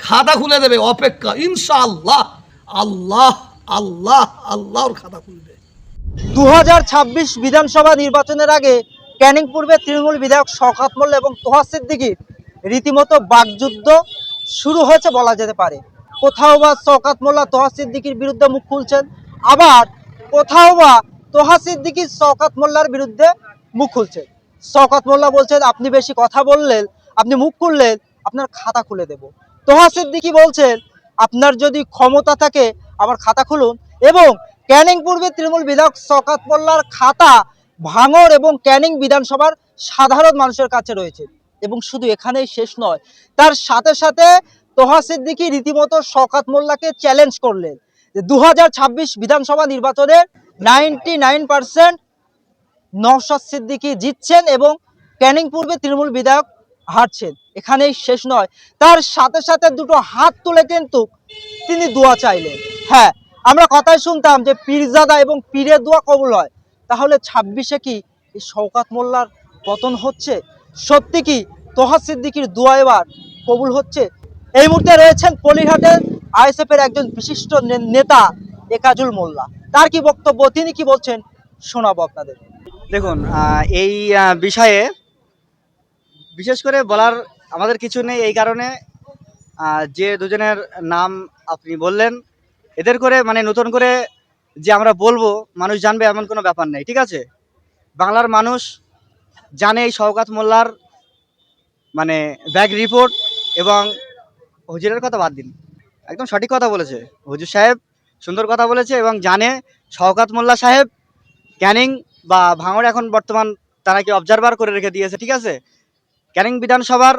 খাতা খুলে দেবে, অপেক্ষা ইনশাআল্লাহ। আল্লাহ আল্লাহ আল্লাহর খাতা খুলবে। 2026 বিধানসভা নির্বাচনের আগে ক্যানিং পূর্বে তৃণমূল বিধায়ক শওকত মোল্লা এবং তোহা সিদ্দিকীর রীতিমতো বাকযুদ্ধ শুরু হয়েছে বলা যেতে পারে। কোথাও বা শওকত মোল্লা তোহা সিদ্দিকীর বিরুদ্ধে মুখ খুলছেন, আবার কোথাও বা তোহা সিদ্দিকী শওকত মোল্লার বিরুদ্ধে মুখ খুলছেন। শওকত মোল্লা বলছেন, আপনি বেশি কথা বললেন, আপনি মুখ খুললেন, আপনার খাতা খুলে দেব। তোহা সিদ্দিকী বলছেন, আপনার যদি ক্ষমতা থাকে আমার খাতা খুলুন। এবং ক্যানিং পূর্বে তৃণমূল বিধায়ক শওকত মোল্লার খাতা ভাঙড় এবং ক্যানিং বিধানসভার সাধারণ মানুষের কাছে রয়েছে। এবং শুধু এখানেই শেষ নয়, তার সাথে সাথে তোহা সিদ্দিকী রীতিমতো শওকত মোল্লাকে চ্যালেঞ্জ করলেন যে 2026 বিধানসভা নির্বাচনে 99% নওশাদ সিদ্দিকী জিতছেন এবং ক্যানিং পূর্বে তৃণমূল বিধায়ক হারছেন। এখানেই শেষ নয়, তার সাথে সাথে দুটো হাত তুলে কিন্তু তিনি দোয়া চাইলেন। হ্যাঁ, আমরা কথাই শুনতাম যে পীরজাদা এবং পীরের দোয়া কবুল হয়, তাহলে 26-এ কি এই শওকত মোল্লার পতন হচ্ছে? সত্যি কি তোহা সিদ্দিকীর দোয়া এবার কবুল হচ্ছে? এই মুহূর্তে রয়েছেন পলিরহাটের আইএসএফ এর একজন বিশিষ্ট নেতা একাজুল মোল্লা। তার কি বক্তব্য, তিনি কি বলছেন শোনাবো আপনাদের। দেখুন, এই বিষয়ে বিশেষ করে বলার আমাদের কিছু নেই, এই কারণে যে দুজনের নাম আপনি বললেন, এদের করে মানে নতুন করে যে আমরা বলবো মানুষ জানবে এমন কোনো ব্যাপার নেই, ঠিক আছে? বাংলার মানুষ জানে এই শওকত মোল্লার মানে ব্যাক রিপোর্ট, এবং হুজুরের কথা বাদ দিন, একদম সঠিক কথা বলেছে হুজুর সাহেব, সুন্দর কথা বলেছে, এবং জানে শওকত মোল্লা সাহেব ক্যানিং বা ভাঙড় এখন বর্তমান তারা কি অবজারভার করে রেখে দিয়েছে, ঠিক আছে? ক্যানিং বিধানসভার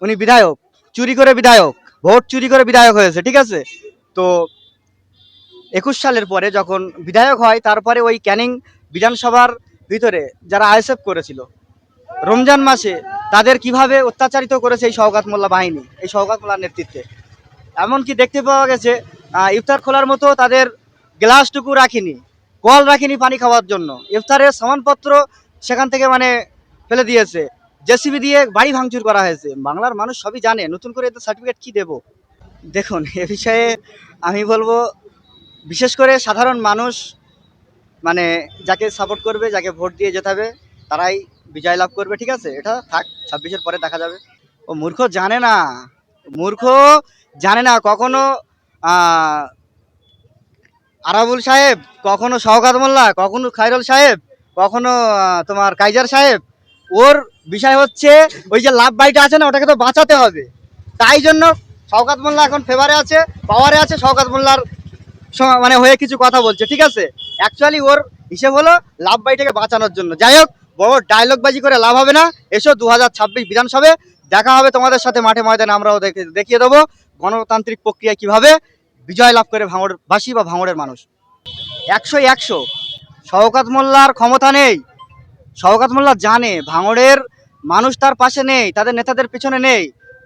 উনি বিধায়ক, চুরি করে বিধায়ক, ভোট চুরি করে বিধায়ক হয়েছে, ঠিক আছে? তো 21 সালের পরে যখন বিধায়ক হয়, তারপরে ওই ক্যানিং বিধানসভার ভিতরে যারা আইএসএফ করেছিল রমজান মাসে, তাদের কিভাবে অত্যাচারিত করেছে এই শওকত মোল্লা বাহিনী, এই শওকত মোল্লার নেতৃত্বে। এমনকি দেখতে পাওয়া গেছে ইফতার খোলার মতো তাদের গ্লাসটুকু রাখিনি, কল রাখিনি পানি খাওয়ার জন্য, ইফতারের সামানপত্র সেখান থেকে মানে ফেলে দিয়েছে, জেসিবি দিয়ে বাড়ি ভাঙচুর করা হয়েছে। বাংলার মানুষ সবই জানে, নতুন করে এদের সার্টিফিকেট কি দেব? দেখুন, এ বিষয়ে আমি বলবো বিশেষ করে সাধারণ মানুষ মানে যাকে সাপোর্ট করবে, যাকে ভোট দিয়ে জেতাবে, তারাই বিজয় লাভ করবে, ঠিক আছে? এটা থাক, 26-এর পরে দেখা যাবে। ও মূর্খ জানে না, মূর্খ জানে না, কখনো আরাবুল সাহেব, কখনো শওকত মোল্লা, কখনো খায়রুল সাহেব, কখনো তোমার কাইজার সাহেব, ওর বিষয় হচ্ছে ওই যে লাভ বাড়িটা আছে না, ওটাকে তো বাঁচাতে হবে। তাই জন্য শওকত মোল্লা এখন ফেভারে আছে, পাওয়ারে আছে, শওকত মোল্লার মানে হয়ে কিছু কথা বলছে, ঠিক আছে? অ্যাকচুয়ালি ওর হিসেব হলো লাভ বাড়িটাকে বাঁচানোর জন্য। যাই হোক, বড় ডায়লগবাজি করে লাভ হবে না। এসো 2026 বিধানসভায় দেখা হবে তোমাদের সাথে মাঠে ময়দানে, আমরাও দেখিয়ে দেবো গণতান্ত্রিক প্রক্রিয়া কিভাবে বিজয় লাভ করে ভাঙড়বাসী বা ভাঙড়ের মানুষ। 100-100 শওকত মোল্লার ক্ষমতা নেই। শওকত মোল্লা জানে ভাঙড়ের মানুষ তার পাশে নেই, তাদের নেতাদের পিছনে নেই।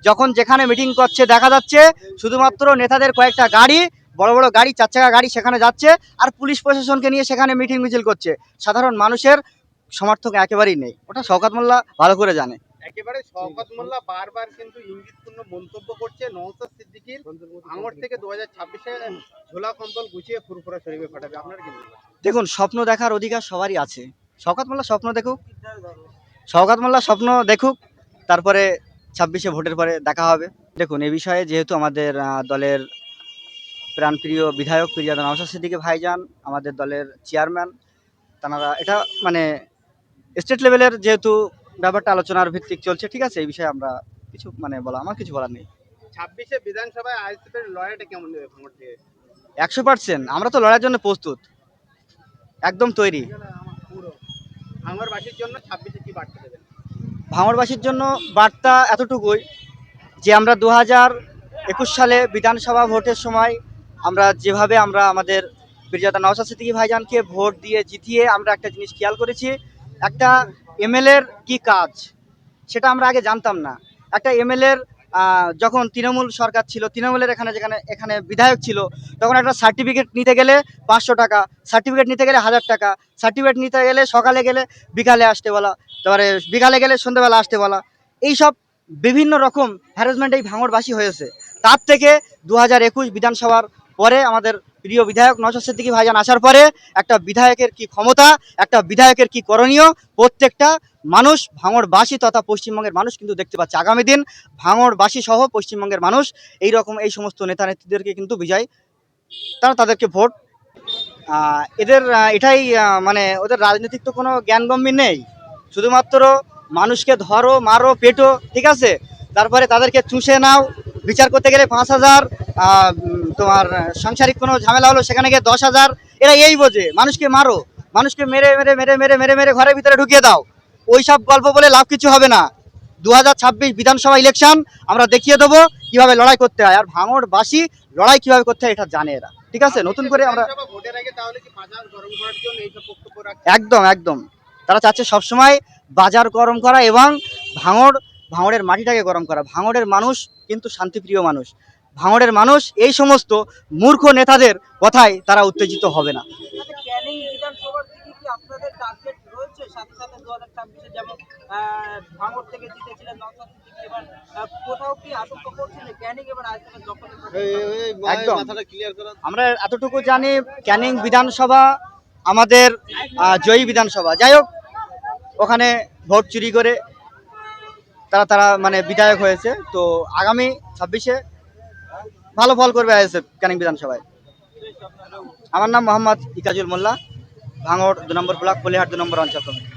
যখন যেখানে মিটিং করছে দেখা যাচ্ছে শুধুমাত্র নেতাদের কয়েকটা গাড়ি, বড় বড় গাড়ি, 4 চাকা গাড়ি সেখানে যাচ্ছে, আর পুলিশ প্রশাসনকে নিয়ে সেখানে মিটিং মিছিল করছে। সাধারণ মানুষের সমর্থক একেবারেই নেই, ওটা শওকত মোল্লা ভালো করে জানে। একেবারে শওকত মোল্লা বারবার কিন্তু ইঙ্গিতপূর্ণ মন্তব্য করছে নওশাদ সিদ্দিকীর ভাঙড় থেকে 2026-এ ঝোলা কম্বল গুছিয়ে ফুরফুরা শরীফে পাঠাবে। আপনার কি মনে হয়? দেখুন, স্বপ্ন দেখার অধিকার সবারই আছে। শওকত মোল্লা স্বপ্ন দেখুক, শওকত মোল্লা স্বপ্ন দেখুক, তারপরে 26-এ ভোটের পরে দেখা হবে। দেখুন, এ বিষয়ে যেহেতু আমাদের দলের প্রাণপ্রিয় বিধায়ক পীরজাদা নওশাদ সিদ্দিকী ভাইজান, আমাদের দলের চেয়ারম্যান, তারা এটা মানে স্টেট লেভেলের যেহেতু ব্যাপারটা আলোচনার ভিত্তিক চলছে, ঠিক আছে? এই বিষয়ে আমরা কিছু মানে আমার কিছু বলার নেই। 26-এ বিধানসভায় আইএসএফের লড়াইটা কেমন নেবে ভাঙড় থেকে? 100% আমরা তো লড়াইয়ের জন্য প্রস্তুত, একদম তৈরি। পুরো ভাঙড়বাসীর জন্য 26-এ কি বার্তা দেবেন? ভাঙড়বাসীর জন্য বার্তা এতটুকুই যে আমরা 2021 সালে বিধানসভা ভোটের সময় আমরা যেভাবে আমরা আমাদের পীরজাদা নওশাদ সিদ্দিকী ভাইজানকে ভোট দিয়ে জিতিয়ে আমরা একটা জিনিস খেয়াল করেছি, একটা এমএলএর কি কাজ সেটা আমরা আগে জানতাম না। একটা এমএলএর যখন তৃণমূল সরকার ছিল, তৃণমূলের এখানে বিধায়ক ছিল, তখন একটা সার্টিফিকেট নিতে গেলে 500 টাকা, সার্টিফিকেট নিতে গেলে 1000 টাকা, সার্টিফিকেট নিতে গেলে সকালে গেলে বিকালে আসতে বলা, তারপরে বিকালে গেলে সন্ধ্যাবেলা আসতে বলা, এইসব বিভিন্ন রকম হ্যারাসমেন্ট এই ভাঙড়বাসী হয়েছে। তার থেকে 2021 বিধানসভার পরে আমাদের প্রিয় বিধায়ক নওশাদ সিদ্দিকী ভাইজান আসার পরে একটা বিধায়কের কি ক্ষমতা, একটা বিধায়কের কি করণীয়, প্রত্যেকটা মানুষ ভাঙড়বাসী তথা পশ্চিমবঙ্গের মানুষ কিন্তু দেখতে পাচ্ছে। আগামী দিন ভাঙড়বাসী সহ পশ্চিমবঙ্গের মানুষ এই সমস্ত নেতা নেত্রীদেরকে কিন্তু বিজয়, তাদেরকে ভোট। এদের এটাই মানে ওদের রাজনৈতিক তো কোনো জ্ঞানগম্যি নেই, শুধুমাত্র মানুষকে ধরো মারো পেটো, ঠিক আছে, তারপরে তাদেরকে চুষে নাও, বিচার করতে গেলে 5,000, তোমার সাংসারিক কোনো ঝামেলা হলো সেখানে গিয়ে 10,000। এরা এই বোঝে মানুষকে মারো, মানুষকে মেরে মেরে মেরে মেরে মেরে মেরে ঘরের ভিতরে ঢুকিয়ে দাও, ওই সব গল্প বলে লাভ কিছু হবে না। 2026 বিধানসভা ইলেকশন আমরা দেখিয়ে দেবো কিভাবে লড়াই করতে হয়, আর ভাঙড়বাসী লড়াই কিভাবে করতে হয় এটা জানে এরা, ঠিক আছে। নতুন করে আমরা বিধানসভা ভোটের আগে তাহলে কি বাজার গরম করার জন্য এইসব বক্তব্য রাখছেন? একদম একদম তারা চাচ্ছে সবসময় বাজার গরম করা এবং ভাঙড়ের মাটিটাকে গরম করা। ভাঙড়ের মানুষ কিন্তু শান্তিপ্রিয় মানুষ, ভাঙড়ের মানুষ এই সমস্ত মূর্খ নেতাদের কথায় তারা উত্তেজিত হবে না। ক্যানিং বিধানসভার দিকে কি আপনাদের টার্গেট রয়েছে? সাথে সাথে 2026 যেমন ভাঙড় থেকে জিতেছিলেন নওশাদ সিদ্দিকী, এবার কোথাও কি আশঙ্কা করছেন যে ক্যানিং এবার আইএসএফের দখলে থাকবে? একদম আমরা এতটুকু জানি, ক্যানিং বিধানসভা আমাদের জয়ী বিধানসভা। যাই হোক, ওখানে ভোট চুরি করে তারা মানে বিধায়ক হয়েছে, তো আগামী 26-এ ভালো ফল করবে আইএসএফ ক্যানিং বিধানসভায়। আমার নাম মোহাম্মদ ইকাজুল মোল্লা, ভাঙড় 2 নম্বর ব্লক, পলিহাট 2 নম্বর অঞ্চল কমিটি।